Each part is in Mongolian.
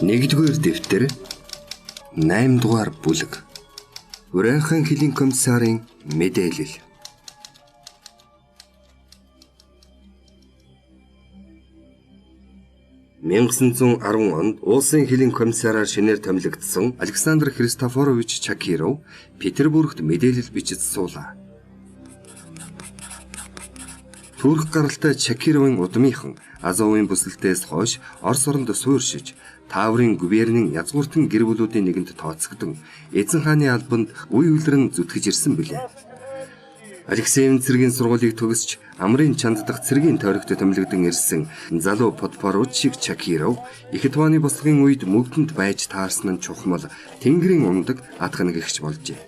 Нэгдүгээр дэвтэр 8 дугаар бүлэг. Урайхан хилийн комиссарын мэдээлэл. (1910 онд Улсын хилийн комиссараар шинээр томилогдсон Александр Христофорович Чакиров Петербургт мэдээлэл бичиж суулаа. Турк гаралтай Чакировын удмынхан Азовын бүсэлтээс хойш Орос оронд суурьшиж, Таврын губернийн язгууртан гэр бүлүүдийн нэгэнд тооцогдсон Эзэн хааны албанд үе үлрэн зүтгэж ирсэн билээ. Алексеевын цэргийн сургуулийг төгсч амрын чанд дахь цэргийн тойрогт томилогдсон ирсэн залуу подпоручик Чакиров их тооны бослогын үед мөгдөнд байж таарсан нь чухмал Тэнгэрийн ундаг атгах гихч болжээ.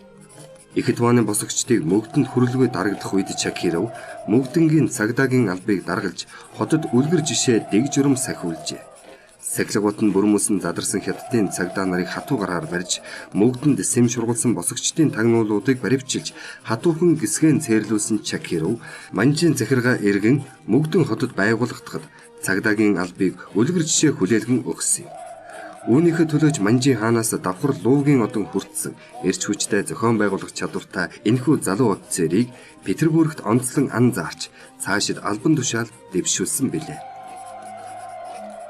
Их тооны босгочдыг мөгдөнд хүрэлгүй дарагдах үед Чакиров мөгдөнгийн цагдаагийн албыг даргалж хотод үлгэр жишээ дэг журам сахиулжээ. Сахилгууд нь бүрмөсөн задарсан хятадын цагдаа нарыг хатуу гараар барьж мөгдөнд сэм шургуулсан босгочдын тагнуулуудыг баривчилж хатуухан гисгэн цээрлүүлсэн Чакиров манжийн захиргаа эргэн мөгдөн хотод байгуулагдахад цагдаагийн албыг үлгэр жишээ хүлээлгэн өгсөн юм. Үүнийхээ төлөөж манжийн хаанаас давхар луугийн одон хүртсэн эрч хүчтэй зохион байгуулах чадвартай энэхүү залуу офицерыг Петербургт онцлон ан заарч цаашид албан тушаал дэвшүүлсэн билээ.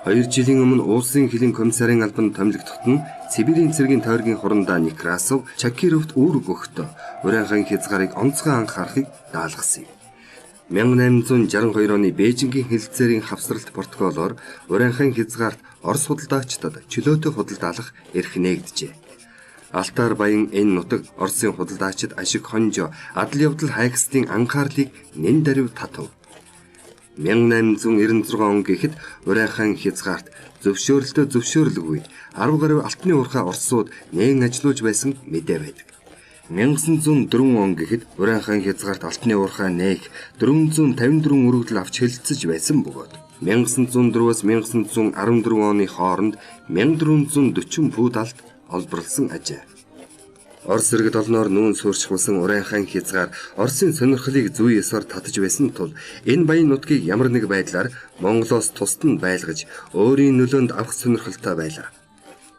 2 жилийн өмнө Улсын хилийн комиссарын албанд томилогдоход нь Сибирийн цэргийн тойргийн хурандаа Некрасов Чакировт үүрэг өгөхдөө Урайхан хязгаарыг онцгой анхаарахыг даалгасан юм. 1862 оны Бээжингийн хэлэлцээрийн хавсралт протоколоор Урайхан хязгаарт Орос худалдаагчдад чөлөөтэй худалдаалах эрх нээгджээ. Алтаар баян энэ нутаг Оросын худалдаачид ашиг хонжоо адал явдал хайгсдын анхаарлыг нэн даруй татав. 1896 он гэхэд Урайхан хязгаарт зөвшөөрөлгүй 10 гаруй алтны уурхай орсууд нээн ажиллаж байсан мэдээ байдаг. 1904 он гэхэд Урайхан хязгаарт алтны уурхай нээх 454 өргөдөл авч хэлэлцэж байсан бөгөөд 1904-өөс 1914 оны хооронд 1440 фут алт олборлсон ажээ. Орос иргэд олноор нүүн суурьшуулсан Урайхан хязгаар Оросын сонирхлыг зүй ёсоор татаж байсан тул энэ баян нутгийг ямар нэг байдлаар Монголоос тусад нь байлгаж өөрийн нөлөөнд авах сонирхолтой байлаа.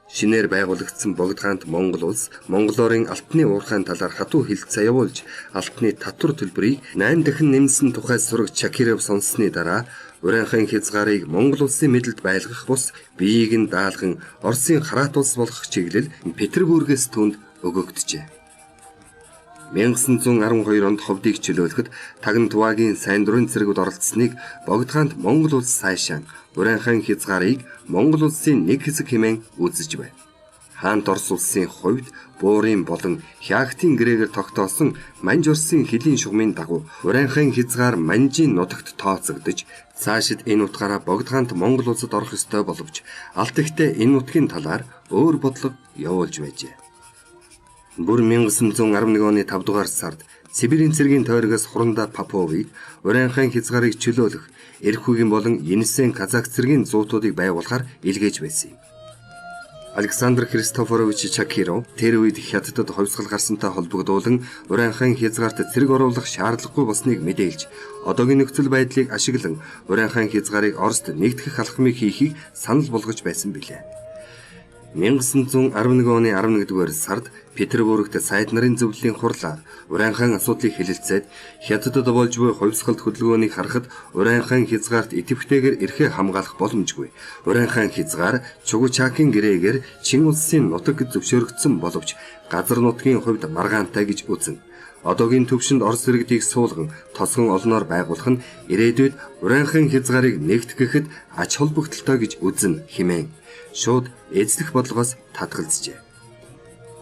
Шинээр байгуулагдсан Богд хаант Монгол улс монголоорын алтны уурхайн талаар хатуу хэлэлцээ явуулж алтны татвар төлбөрийг 8 дахин нэмсэн тухай сураг Чакиров сонссны дараа Урайхан хязгаарыг Монгол улсын мэдэлд байлгах бус биеийг нь даалган Оросын хараат улс болгох чиглэл Петербургээс түнд өгөгдөжээ. 1912 онд ховдыг чөлөөлөхөд Тагн Туваагийн сайн дурын цэргүүд оролцсныг Богд хаант Монгол улс сайшаан Урайхан хязгаарыг Монгол улсын нэг хэсэг хэмээн үзэж байна. Хаант Орос улсын хувьд буурын болон хяактын гэрээгээр тогтоосон Манж Оросын хилийн шугамын дагуу Урайхан хязгаар манжийн нутагт тооцогдож цаашид энэ утгаараа Богд хаант Монгол улсад орох ёстой боловч алт ихтэй энэ нутгийн талаар өөр бодлого явуулж байжээ. Бүр 1911 оны 5 дугаар сард Сибирийн цэргийн тойрогоос хурандаа Поповыг Урайхан хязгаарыг чөлөөлөх Эрхүүгийн болон Енисен Казак цэргийн зуутуудыг байгуулахаар илгээж байсан юм. Александр Христофорович Чакиров тэр үед хятадд хувьсгал гарсантай холбогдуулан Урайхан хязгаарт цэрэг оруулах шаардлагагүй болсныг мэдээлж одоогийн нөхцөл байдлыг ашиглан Урайхан хязгаарыг Орост нэгтгэх алхмыг хийхийг санал болгож байсан билээ. 1911 оны 11-р сард Петербургт сайд нарын зөвлөлийн хурлаар Урайхан асуудлыг хэлэлцээд хятадд болж буй хувьсгалт хөдөлгөөнийг харахад Урайхан хязгаарт идэвхтэйгээр эрхээ хамгаалах боломжгүй. Урайхан хязгаар Чугучакийн гэрээгээр Чин улсын нутаг зөвшөөрөгдсөн боловч газар нутгийн хувьд маргаантай гэж үзнэ. Одоогийн төвшөнд Орос иргэдийг суулган тосгон олноор байгуулах нь ирээдүйд Урайхан хязгаарыг нэгтгэхэд ач холбогдолтой гэж үзнэ хэмээн шууд эзлэх бодлогоос татгалзжээ.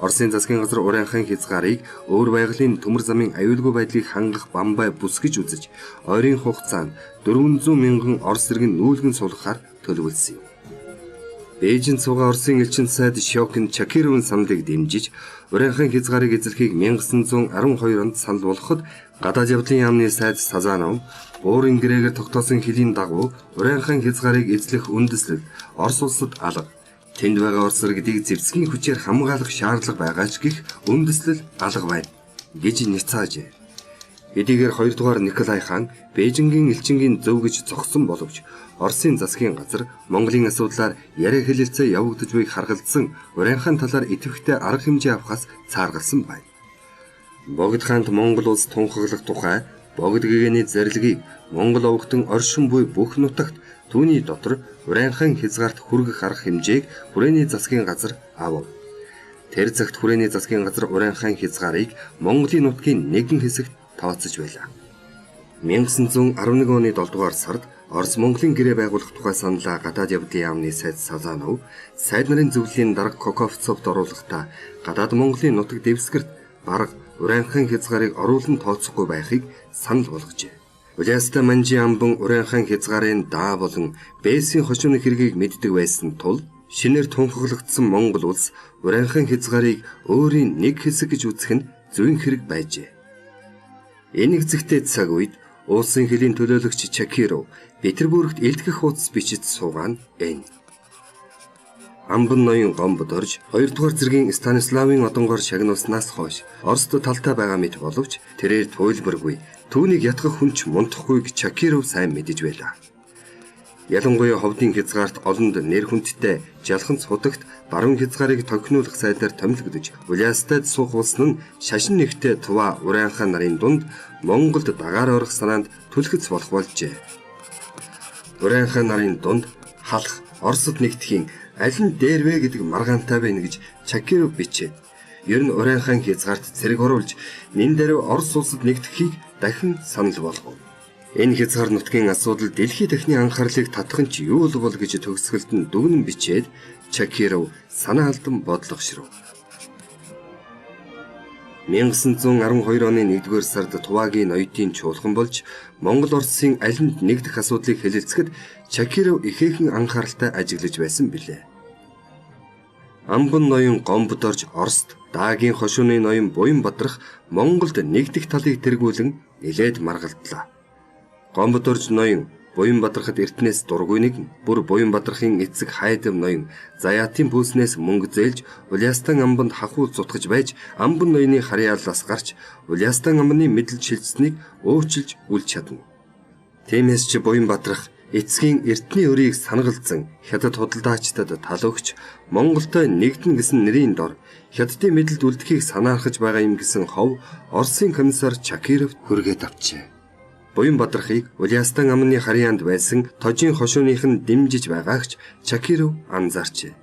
Оросын засгийн газар Урайхан хязгаарыг өөр байгалийн төмөр замын аюулгүй байдлыг хангах бамбай бүс гэж үзэж ойрын хугацаанд 400 мянган Орос иргэн нүүлгэн суулгахаар төлөвлөсөн юм. Бээжинд суугаа Оросын элчин сайд Шокин Чакировын саналыг дэмжиж Урайхан хязгаарыг эзлэхийг 1912 онд санал болгоход гадаад явдлын яамны сайд Сазанов буурын гэрээгээр тогтоосон хилийн дагуу Урайхан хязгаарыг эзлэх үндэслэл Орос улсад алга. Тэнд байгаа Орос иргэдийг зэвсгийн хүчээр хамгаалах шаардлага байгаа ч гэх үндэслэл алга байна гэж няцаажээ. Эдгээр 2 дугаар Николай хаан Бээжингийн элчингийн зөв гэж зогсон боловч Оросын засгийн газар Монголын асуудлаар яриа хэлэлцээ явагдаж буйг харгалзсан Урайхан талаар идэвхтэй арга хэмжээ авахаас цааргалсан байна. Богд хаанд Монгол улс тунхаглах тухай Богд гэгэний зарилгийг Монгол овогтон оршин буй бүх нутагт түүний дотор Урайхан хязгаарт хүргэх арга хэмжээг хүрээний засгийн газар авав. Тэр цагт хүрээний засгийн газар Урайхан хязгаарыг Монголын нутгийн нэгэн хэсэгт тооцож байлаа. 1911 оны 7 дугаар сард Орос Монголын гэрээ байгуулах тухай саналаа гадаад явдлын яамны сайд Сазанов сайд нарын зөвлөлийн дарга Коковцовд оруулахдаа гадаад Монголын нутаг дэвсгэрт бараг Урайхан хязгаарыг оруулан тооцохгүй байхыг санал болгожээ. Улаастай Манжи амбан Урайхан хязгаарын даа болон Бээсийн хошууны хэргийг мэддэг байсан тул шинээр тунхаглагдсан Монгол улс Урайхан хязгаарыг өөрийн нэг хэсэг гэж үзэх нь зүйн хэрэг байжээ. Энэ хэсэгтээ цаг үед Улсын хилийн төлөөлөгч Чакиров Петербургт элдгэх хуудас бичиж суугаан энэ. Амбан ноён гомбод орж 2 дугаар зэргийн Станиславын одонгоор шагнуулснаас хойш Оросд талтай байгаа мэт боловч тэрээр туйлбаргүй түүнийг ятгах хүн ч мунтахгүйг Чакиров сайн мэдэж байлаа. Ялангуяа ховдын хязгаарт олонд нэр хүндтэй жалханц хутагт баруун хязгаарыг тохинуулах сайдаар томилогдож Улаастайд суух улс нь шашин нэгтэй Тува Урайхан нарын дунд Монголд дагаар орох санаанд түлхэц болох болжээ. Урайхан нарын дунд халах Оросд нэгдэхийн аль нь дээрвэ гэдэг маргаантай байна гэж Чакиров бичээд ер нь Урайхан хязгаарт зэрэг оруулж нэн дээр Орос улсад нэгдэхийг дахин санал болгов. Энэ хязгаар нутгийн асуудал дэлхийн дахны анхаарлыг татах нь ч юу бол гэж төгсгөлд нь дүгнэн бичээд Чакиров санаа алдан бодлогошров. 1912 оны 1-р сард Тувагийн ноёдын чуулган болж Монгол Оросын алинд нэгдэх асуудлыг хэлэлцэхэд Чакиров ихээхэн анхааралтай ажиглаж байсан билээ. Амбан ноён гомбод орж Оросд Даагийн хошууны ноён Буян Бадрах Монголд нэгдэх талыг тэргүүлэн нэлээд маргалдлаа. Гомбод орж ноён Буян Бадрахад эртнээс дургүй нэгэн бүр Буян Бадрахын эцэг Хайдав ноён Заяатын пүүснээс мөнгө зээлж Улаастан амбанд хахуул зутгаж байж амбан ноёны харьяалаас гарч Улаастан амбаны мэдлэл шилжсэнийг өөрчилж үл чадна. Тиймээс ч Буян Бадрах эцгийн эртний өрийг санагалзан хятад худалдаачдад тал өгч Монголтой нэгдэн гэсэн нэрийн дор хятадын мэдлэлд үлдэхийг санаахж байгаа юм гэсэн хов Оросын комиссар Чакировд хүргээд авчээ. Буян Бадрахыг Улаастан амны харьяанд байсан тожийн хошууных нь дэмжиж байгаагч Чакиров анзаарчээ.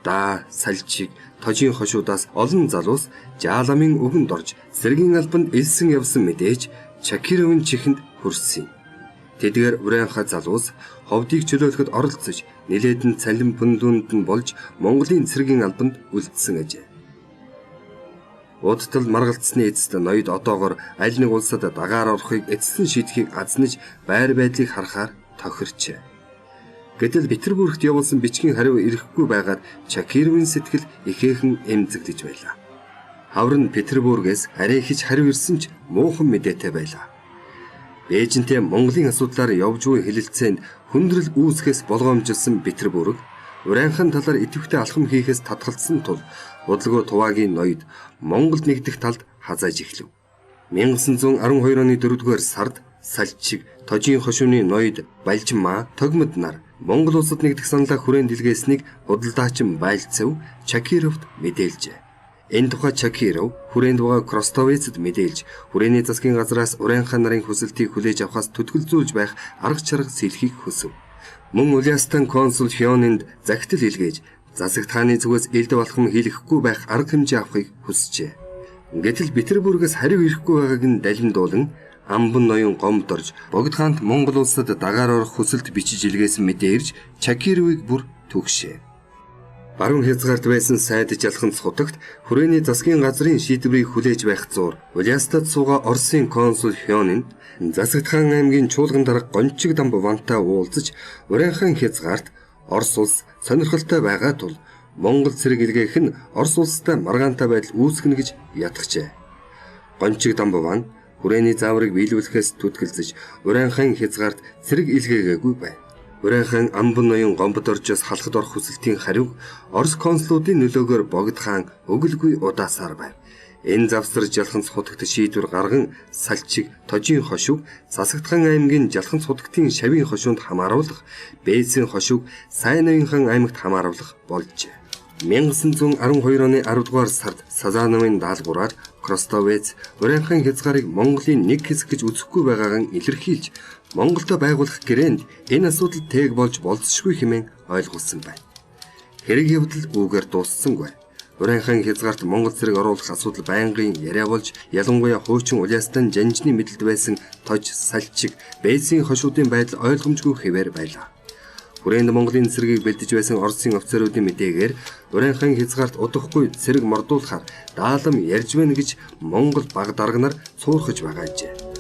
Да салчиг тожийн хошуудаас олон залуус жааламын өгөнд орж сэргийн албанд элсэн явсан мэдээж Чакировын чихэнд хүрсэн юм. Тэдгээр Урайхан залуус ховдыг чөлөөлөхөд оролцож нэлээдэн цалин пүндүүнд нь болж Монголын цэргийн албанд үлдсэн ажээ. Удтал маргалцсны эцэст ноёд одоогоор аль нэг улсад дагаар орохыг эцэстэн шийдэхийг азнаж байр байдлыг харахаар тохирчээ. Гэтэл Петербургт явуулсан бичгийн хариу ирэхгүй байгаад Чакировын сэтгэл ихээхэн эмзэглэж байлаа. Хавар нь Петербургээс арай хич хариу ирсэн ч муухан мэдээтэй байлаа. Бээжинтэй Монголын асуудлаар явж буй хэлэлцээнд хүндрэл үүсгэхээс болгоомжилсан Петербург Урайхан талаар идэвхтэй алхам хийхээс татгалзсан тул удалгүй Тувагийн ноёд Монголд нэгдэх талд хазааж эхлэв. 1912 оны 4-р сард салчиг тожийн хошууны ноёд Балжмаа тогмод нар Монгол улсад нэгдэх саналаа хүрээнд илгээснийг худалдаачин Байлцав Чакировд мэдээлжээ. Энэ тухай Чакиров хүрээнд байгаа Кростовецд мэдээлж хүрээний засгийн газраас Урайхан нарын хүсэлтийг хүлээж авахаас төтгөлзүүлж байх арга чарга сэлхийг хүсв. Мөн Улаастан консул Хёнинд захидал илгээж засагт хааны зүгээс элд балхам хийлгэхгүй байх арга хэмжээ авахыг хүсжээ. Гэтэл Петербургээс хариу ирэхгүй байгааг нь далимдуулан амбан ноён гомд орж Богд хаант Монгол улсад дагаар орох хүсэлт бичиж илгээсэн мэдээ ирж Чакировыг бүр түгшээ. Баруун хязгаарт байсан сайд жалханц хутагт хүрээний засгийн газрын шийдвэрийг хүлээж байх зуур Улаастад суугаа Оросын консул Хёнин засагт хаан аймгийн чуулган дарга Гончиг дамб вантай уулзаж Урайхан хязгаарт Орос улс сонирхолтой байгаа тул Монгол цэрэг илгээх нь Орос улстай маргаантай байдал үүсгэнэ гэж ятгахжээ. Гончиг дамб ван хүрээний зааврыг биелүүлэхээс түтгэлзэж Урайхан хязгаарт цэрэг илгээгээгүй байна. Урайхан амбан ноён гомбод оржоос халахад орох хүсэлтийн хариуг Орос консулуудын нөлөөгөөр Богд хаан өгөлгүй удаасаар байв. Энэ завсар Жалханц хутагт шийдвэр гарган Салчиг, Тожийн хошиг, Засагдхан аймгийн Жалханц хутагтын Шавийн хошуунд хамааруулах, Бээсийн хошиг, Сайнавынхан аймагт хамааруулах болжээ. 1912 оны 10 дугаар сард Сазановын даалгавраар Кростовец Урайхан хязгаарыг Монголын нэг хэсэг гэж үзэхгүй байгаагаа илэрхийлж, Монголдо байгуулах гэрээнд энэ асуудал тээг болж болцсохгүй хэмээн ойлгуулсан байна. Хэрэг явдал үүгээр дууссангүй. Урайхан хязгаарт Монгол зэрэг оруулах асуудал байнгын яриа болж, ялангуяа хуучин Улаастан жанжны мэдэлд байсан Тож, Салчиг, Бээсийн хошуудын байдал ойлгомжгүй хэвээр байлаа. Хүрээнд Монголын цэргийг бэлдэж байсан Оросын офицеруудын мэдээгээр Урайхан хязгаарт удахгүй цэрэг мордуулахаар даалам ярьж байна гэж Монгол баг дарга нар цуурхаж байгаажээ.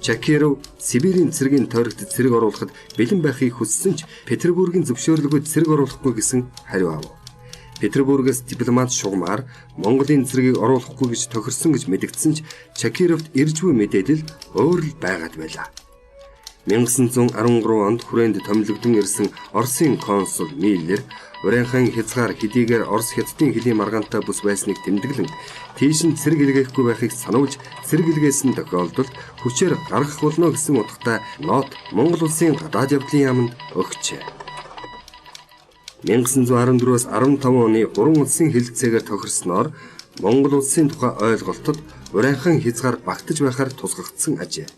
Чакиров Сибирийн цэргийн тойрогт цэрэг оруулахад бэлэн байхыг хүссэн ч Петербургийн зөвшөөрлөгөө цэрэг оруулахгүй гэсэн хариу авав. Петербургээс дипломат шугамар Монголын цэргийг оруулахгүй гэж тохирсон гэж мэдэгдсэн ч Чакировт иржгүй мэдээлэл өөр л байгаад байлаа. 1913 онд хүрээнд томилогдсон ирсэн Оросын консул Миллер Урайхан хязгаар хэдийгээр Орос хятадын хөлийн маргаантай бус байсныг тэмдэглэн тийш нь цэрэг илгээхгүй байхыг сануулж цэрэг илгээсэн тохиолдолд хүчээр гаргах болно гэсэн утгатай нот Монгол улсын гадаад явдлын яамд өгчээ. 1914-өөс 15 оны 3 улсын хэлэлцээгээр тохирсноор Монгол улсын тухай ойлголтод Урайхан хязгаар багтаж байхаар тусгагдсан ажээ.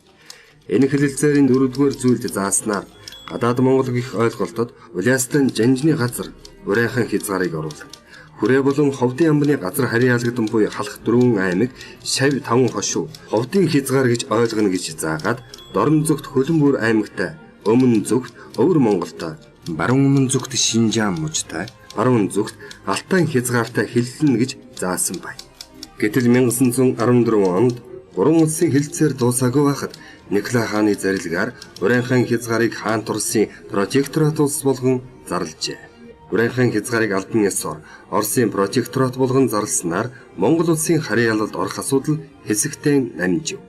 Энэ хэлэлцээрийн 4-р зүйлд зааснаар гадаад Монгол гэх ойлголтод Улаастан жанжны газар Урайхан хязгаарыг оруулав. Хүрээ болон Ховдын амбаны газар харьяалагдсан буй халах 4 аймаг, Шав 5 хошуу, Ховдын хязгаар гэж ойлгоно гэж заагаад Дорн зүгт Хөлбөмбөр аймагтай, Өмнө зүгт Өвөр Монголтой, Баруун өмнө зүгт Шинжаан мужтай, Баруун зүгт Алтай хязгаартай хэллэнэ гэж заасан байна. Гэтэл 1914 онд 3 улсын хэлэлцээр дуусаагүй байхад Николай хааны зарилгаар Урайхан хязгаарыг хаан турсын протекторат улс болгон зарлжээ. Урайхан хязгаарыг албан ёсоор Оросын протекторат болгон зарлснаар Монгол улсын харьяалалд орох асуудал хэсэгтээ намжив.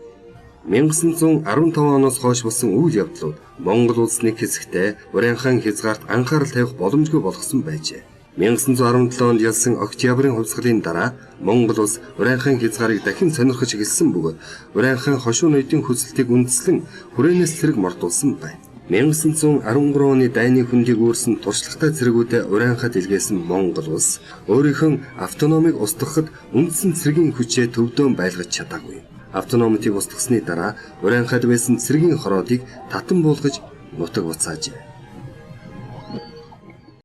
1915 оноос хойш болсон үйл явдлууд Монгол улс нэг хэсэгтээ Урайхан хязгаарт анхаарал тавих боломжгүй болгосон байжээ. 1917 онд ялсан Октябрийн хувьсгалын дараа Монгол улс Урайхан хязгаарыг дахин сонирхож эхэлсэн бөгөөд Урайхан хошуу ноёдын хүсэлтийг үндэслэн хүрээнээс цэрэг мордуулсан байна. 1913 оны дайны хүндийг үүрсэн туршлагатай цэргүүдэд Урайхад илгээсэн Монгол улс өөрийнхөө автономийг устгахад үндсэн цэргийн хүчээ төвдөөн байлгаж чадаагүй. Автономитыг устгасны дараа Урайхад байсан цэргийн хороодыг татан буулгаж нутаг буцаажээ.